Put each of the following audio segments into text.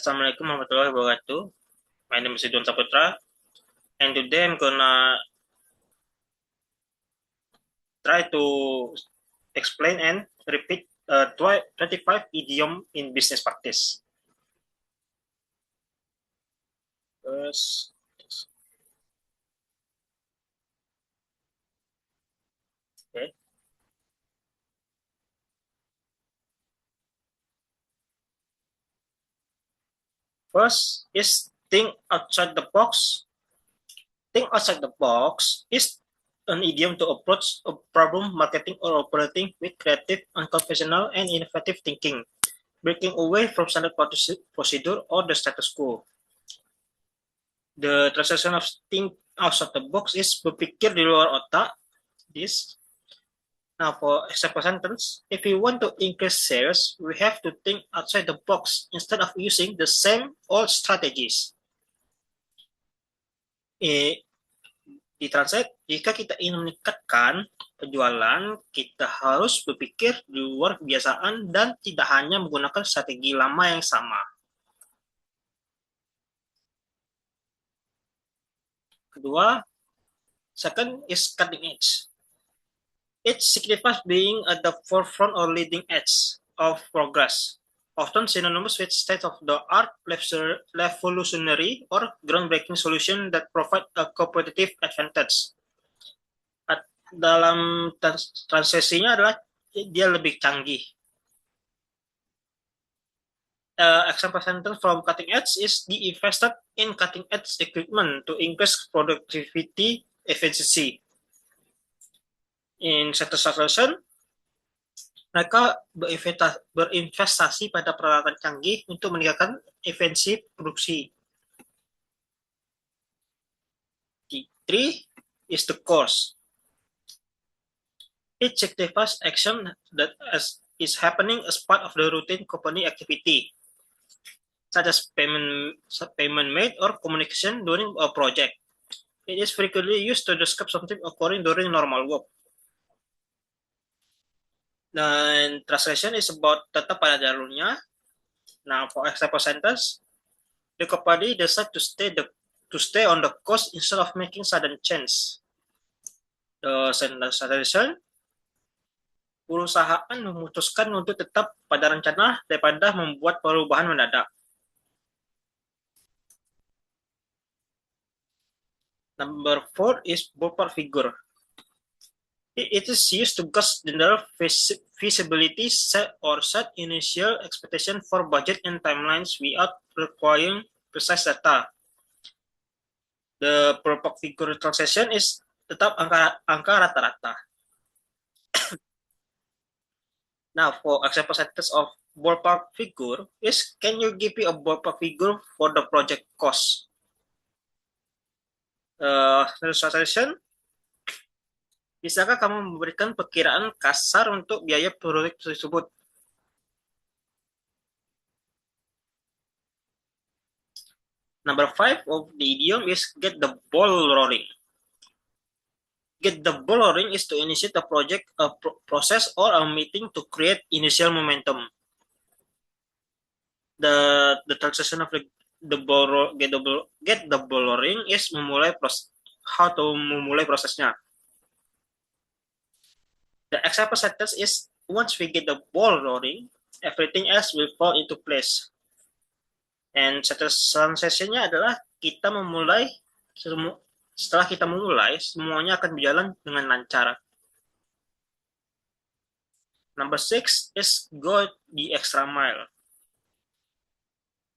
Assalamualaikum warahmatullahi wabarakatuh. My name is Ridwan Saputra, and today I'm gonna try to explain and repeat 25 idiom in business practice. First, okay. First is think outside the box. Think outside the box is an idiom to approach a problem, marketing, or operating with creative, unconventional, and innovative thinking, breaking away from standard procedure or the status quo. The translation of think outside the box is berpikir di luar otak. This. Now, for example sentence, if we want to increase sales, we have to think outside the box instead of using the same old strategies. Ditranslate, jika kita ingin meningkatkan penjualan, kita harus berpikir di luar kebiasaan dan tidak hanya menggunakan strategi lama yang sama. Kedua, second is cutting edge. It signifies being at the forefront or leading edge of progress, often synonymous with state-of-the-art, revolutionary, or groundbreaking solution that provide a competitive advantage. Dalam translasinya adalah dia lebih canggih. Example sentence from cutting edge is the invested in cutting edge equipment to increase productivity efficiency. In sentence translation, mereka berinvestasi pada peralatan canggih untuk meningkatkan efisiensi produksi. 3 is the course. It signifies action that is happening as part of the routine company activity, such as payment made or communication during a project. It is frequently used to describe something occurring during normal work. Dan translation is about tetap pada jalurnya. Now, for example sentence, the company decide to stay on the course instead of making sudden change. The sentence translation, perusahaan memutuskan untuk tetap pada rencana daripada membuat perubahan mendadak. Number 4 is ballpark figure. It is used to gauge general feasibility set initial expectation for budget and timelines without requiring precise data. The ballpark figure translation is tetap angka rata-rata. Now, for example sentence of ballpark figure is, can you give me a ballpark figure for the project cost? Translation, bisakah kamu memberikan perkiraan kasar untuk biaya proyek tersebut? Number 5 of the idiom is get the ball rolling. Get the ball rolling is to initiate a project, a process, or a meeting to create initial momentum. The translation of get the ball rolling is how to memulai prosesnya. The example sentence is, once we get the ball rolling, everything else will fall into place. And translation-nya adalah setelah kita memulai, semuanya akan berjalan dengan lancar. Number 6 is go the extra mile.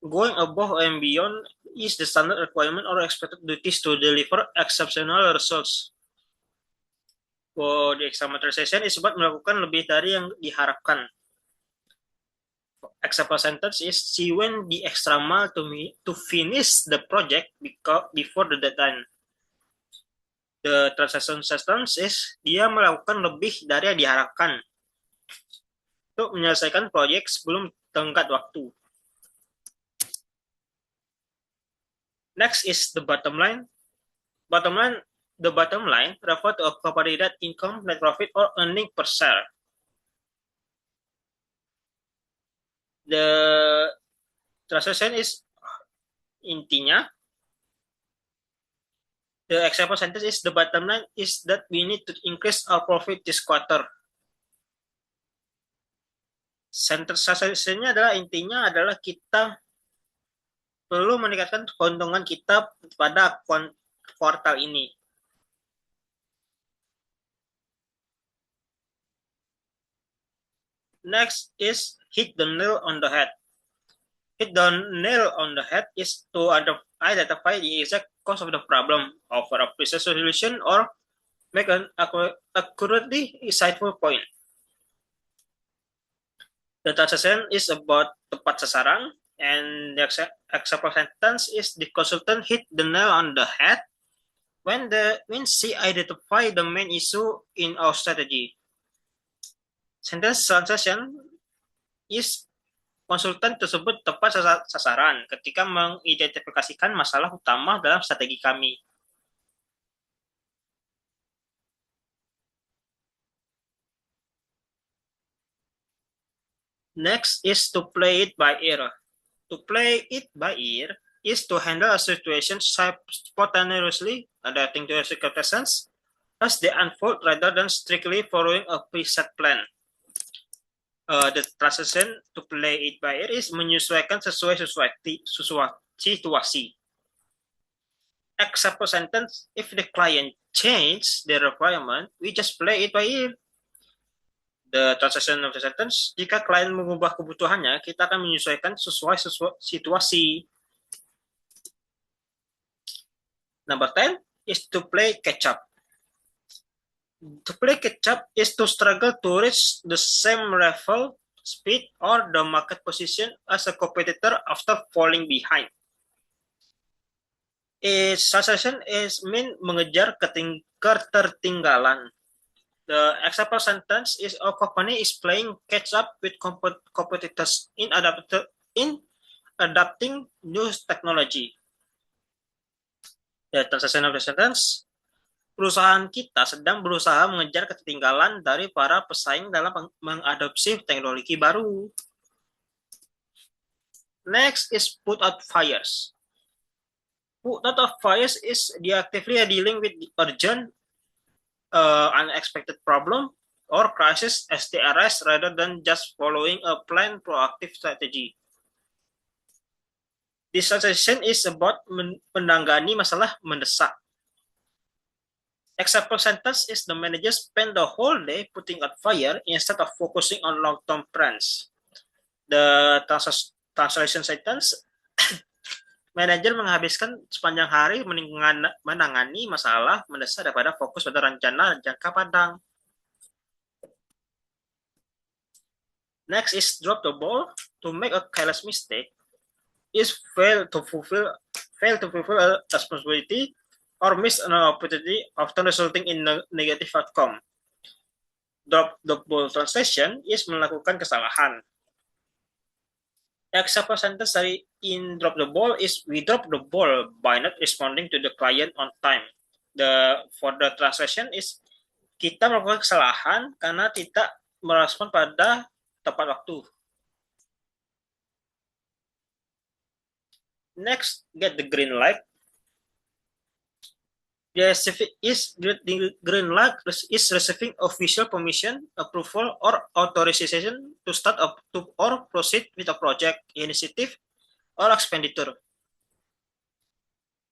Going above and beyond is the standard requirement or expected duties to deliver exceptional results. For the extra mile translation is about melakukan lebih dari yang diharapkan. Example sentence is, she went the extra mile to finish the project before the deadline. The translation sentence is, dia melakukan lebih dari yang diharapkan untuk menyelesaikan proyek sebelum tenggat waktu. Next is the bottom line. The bottom line refers to a company that income, net profit, or earning per share. The transaction is intinya. The example sentence is the bottom line is that we need to increase our profit this quarter. Sentence transaction-nya adalah intinya adalah kita perlu meningkatkan keuntungan kita pada kuartal ini. Next is hit the nail on the head. Hit the nail on the head is to identify the exact cause of the problem, offer a precise solution, or make an accurately insightful point. The transaction is about tepat sasaran, and the example sentence is the consultant hit the nail on the head when she identified the main issue in our strategy. Sentence translation is konsultan tersebut tepat sasaran ketika mengidentifikasikan masalah utama dalam strategi kami. Next is to play it by ear. To play it by ear is to handle a situation spontaneously, adapting to circumstances as they unfold rather than strictly following a preset plan. The transition to play it by ear is menyesuaikan sesuai situasi. Example sentence, if the client change their requirement, we just play it by ear. The transition of the sentence, jika klien mengubah kebutuhannya, kita akan menyesuaikan sesuai situasi. Number 10 is to play catch up. To play catch up is to struggle to reach the same level, speed, or the market position as a competitor after falling behind. Its translation is mean mengejar ketertinggalan. The example sentence is a company is playing catch up with competitors in adapting new technology. The translation of the sentence, perusahaan kita sedang berusaha mengejar ketertinggalan dari para pesaing dalam mengadopsi teknologi baru. Next is put out fires. Put out fires is actively dealing with urgent, unexpected problem or crisis as they arise rather than just following a planned proactive strategy. This translation is about menangani masalah mendesak. Example sentence is the manager spent the whole day putting out fire instead of focusing on long-term plans. The translation sentence, manajer menghabiskan sepanjang hari menangani masalah mendesak daripada fokus pada rencana jangka panjang. Next is drop the ball. To make a careless mistake is fail to fulfill a responsibility or miss an opportunity, often resulting in a negative outcome. Drop the ball translation is melakukan kesalahan. Example sentence dari in drop the ball is we drop the ball by not responding to the client on time. For the translation is kita melakukan kesalahan karena tidak merespon pada tepat waktu. Next, get the green light. The green light is receiving official permission, approval, or authorization to start up to or proceed with a project, initiative, or expenditure.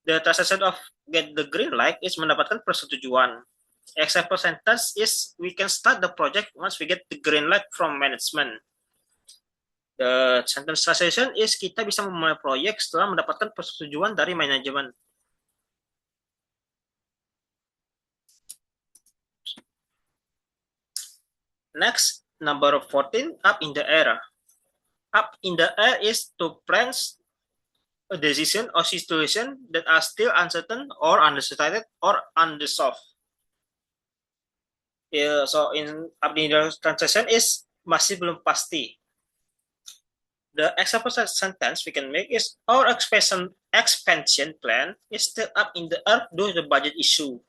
The translation of get the green light is mendapatkan persetujuan. Example sentence is we can start the project once we get the green light from management. The sentence translation is kita bisa memulai proyek setelah mendapatkan persetujuan dari manajemen. Next, number 14, up in the air. Up in the air is to plan a decision or situation that are still uncertain or undecided or unresolved. So in up in the translation is masih belum pasti. The example sentence we can make is our expansion plan is still up in the air due to the budget issue.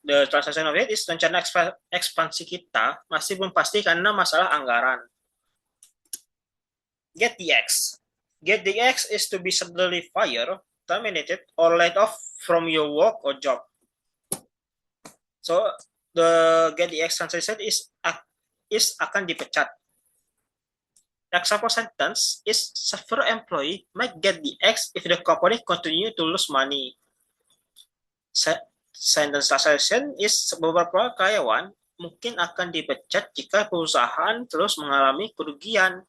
The translation of it is rencana ekspansi kita masih belum pasti karena masalah anggaran. Get the X. Get the X is to be suddenly fired, terminated, or laid off from your work or job. So the get the X translation is akan dipecat. Example sentence is several employee might get the X if the company continue to lose money. Sentence translation is beberapa karyawan mungkin akan dipecat jika perusahaan terus mengalami kerugian.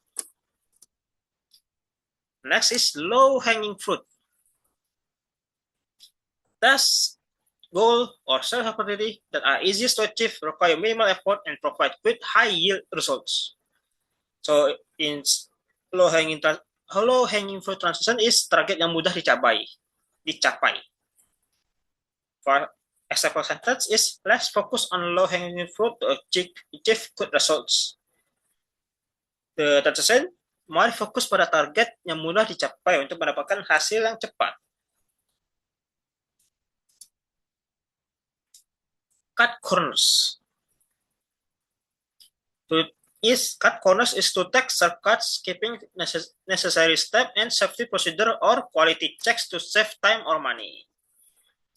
Next is low-hanging fruit. Task, goal, or self-opportunity that are easiest to achieve, require minimal effort, and provide quick, high-yield results. So, in low-hanging fruit translation is target yang mudah dicapai. For example sentence is let's focus on low-hanging fruit to achieve good results. The translation, mari fokus pada target yang mudah dicapai untuk mendapatkan hasil yang cepat. Cut corners. Cut corners is to take shortcuts, skipping necessary step and safety procedure or quality checks to save time or money.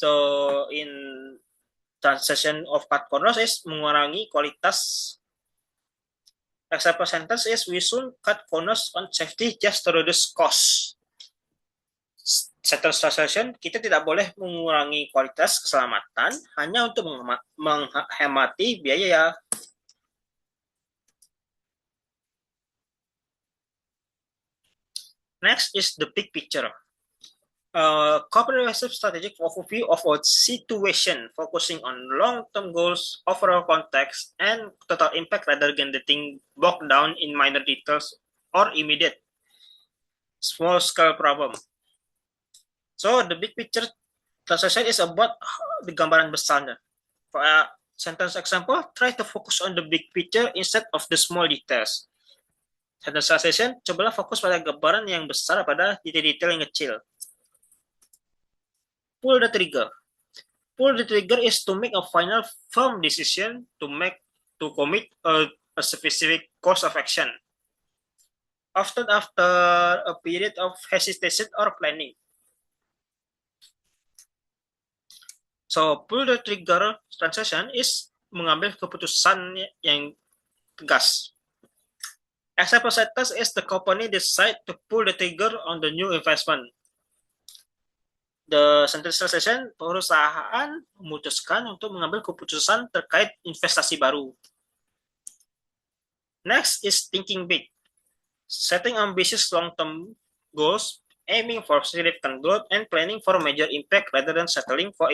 So in translation of cut corners is mengurangi kualitas. Example sentence is we soon cut corners on safety just to reduce cost. Sentence translation, kita tidak boleh mengurangi kualitas keselamatan hanya untuk menghemati biaya. Next is the big picture. Comprehensive strategic overview of a situation, focusing on long-term goals, overall context, and total impact rather than getting bogged down in minor details or immediate small-scale problem. So the big picture translation is about the gambaran besarnya. For a sentence example, try to focus on the big picture instead of the small details. Sentence translation, cobalah fokus pada gambaran yang besar pada detail-detail yang kecil. Pull the trigger. Pull the trigger is to make a final firm decision to commit a specific course of action. Often after a period of hesitation or planning. So, pull the trigger translation is mengambil keputusan yang tegas. Example sentence is the company decide to pull the trigger on the new investment. The sentence translation, perusahaan memutuskan untuk mengambil keputusan terkait investasi baru. Next is thinking big. Setting ambitious long-term goals, aiming for significant growth, and planning for major impact rather than settling for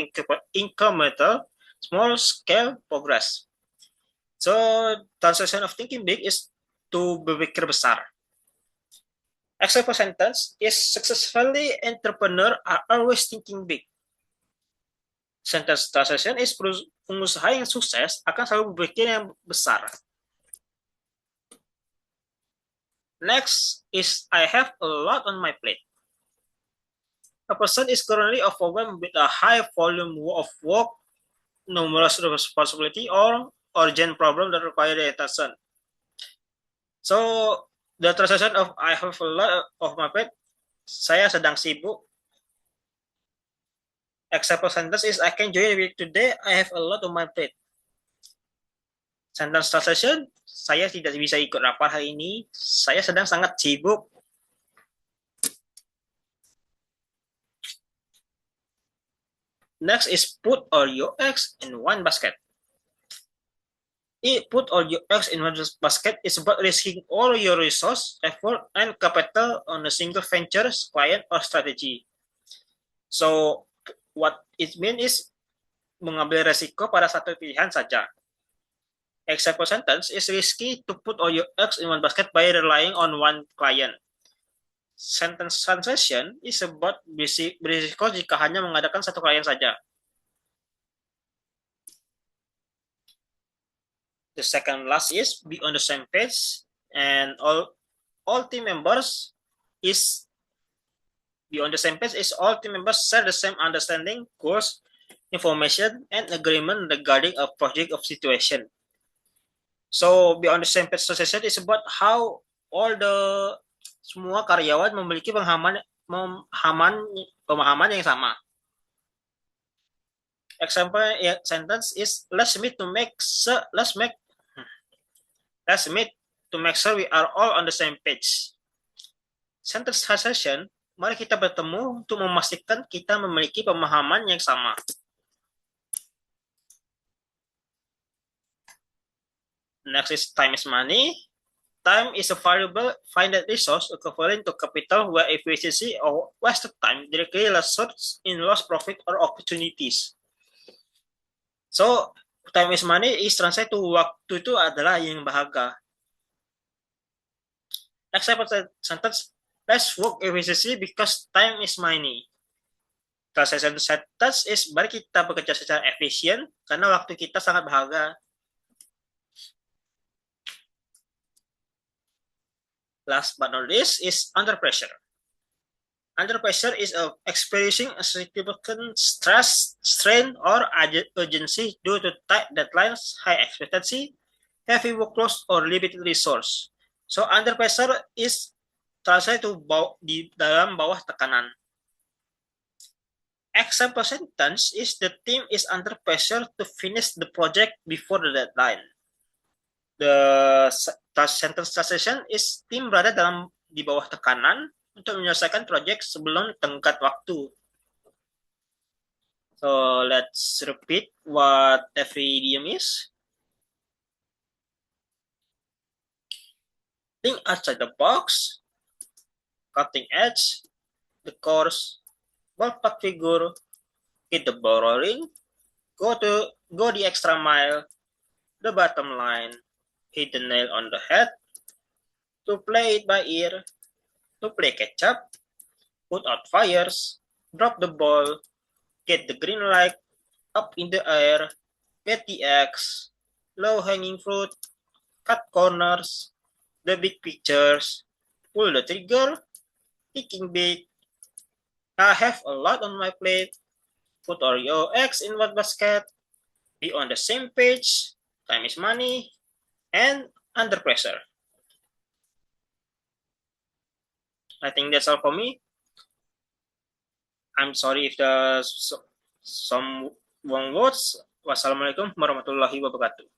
incremental, small-scale progress. So, translation of thinking big is to berpikir besar. Example sentence is successfully entrepreneur are always thinking big. Sentence translation is pengusaha yang sukses akan selalu berpikir yang besar. Next is I have a lot on my plate. A person is currently overwhelmed with a high volume of work, numerous responsibility, or urgent problem that require their attention. So, the translation of I have a lot of my plate, saya sedang sibuk. Example sentence is I can join the week today, I have a lot on my plate. Sentence translation, saya tidak bisa ikut rapat hari ini, saya sedang sangat sibuk. Next is put all your eggs in one basket. Put all your eggs in one basket is about risking all your resource, effort, and capital on a single venture, client, or strategy. So, what it means is mengambil resiko pada satu pilihan saja. Example sentence is risky to put all your eggs in one basket by relying on one client. Sentence translation is about berisiko jika hanya mengadakan satu klien saja. The second last is be on the same page, and all team members is be on the same page is all team members share the same understanding, goals, information, and agreement regarding a project of situation. So be on the same page translation is about how all the semua karyawan memiliki pemahaman yang sama. Example sentence is let's meet to make sure we are all on the same page. Sentence translation, mari kita bertemu untuk memastikan kita memiliki pemahaman yang sama. Next is time is money. Time is a variable finite resource equivalent to capital where efficiency or wasted time directly results in lost profit or opportunities. So, time is money is translate to waktu itu adalah yang berharga. Example sentence, let's work efficiency because time is money. Translation sentence is, mari kita bekerja secara efisien karena waktu kita sangat berharga. Last but not least is under pressure. Under pressure is experiencing a significant stress, strain, or urgency due to tight deadlines, high expectancy, heavy workload, or limited resource. So under pressure is translate to di dalam bawah tekanan. Example sentence is the team is under pressure to finish the project before the deadline. The sentence translation is tim berada di bawah tekanan untuk menyelesaikan proyek sebelum tenggat waktu. So let's repeat what every idiom is. Think outside the box, cutting edge, the course, ballpark figure, hit the ball rolling, go the extra mile, the bottom line, hit the nail on the head, to play it by ear, to play catch up, put out fires, drop the ball, get the green light, up in the air, get the X, low hanging fruit, cut corners, the big pictures, pull the trigger, thinking big, I have a lot on my plate, put all your eggs in one basket, be on the same page, time is money, and under pressure. I think that's all for me. I'm sorry if there's some wrong words. Wassalamualaikum warahmatullahi wabarakatuh.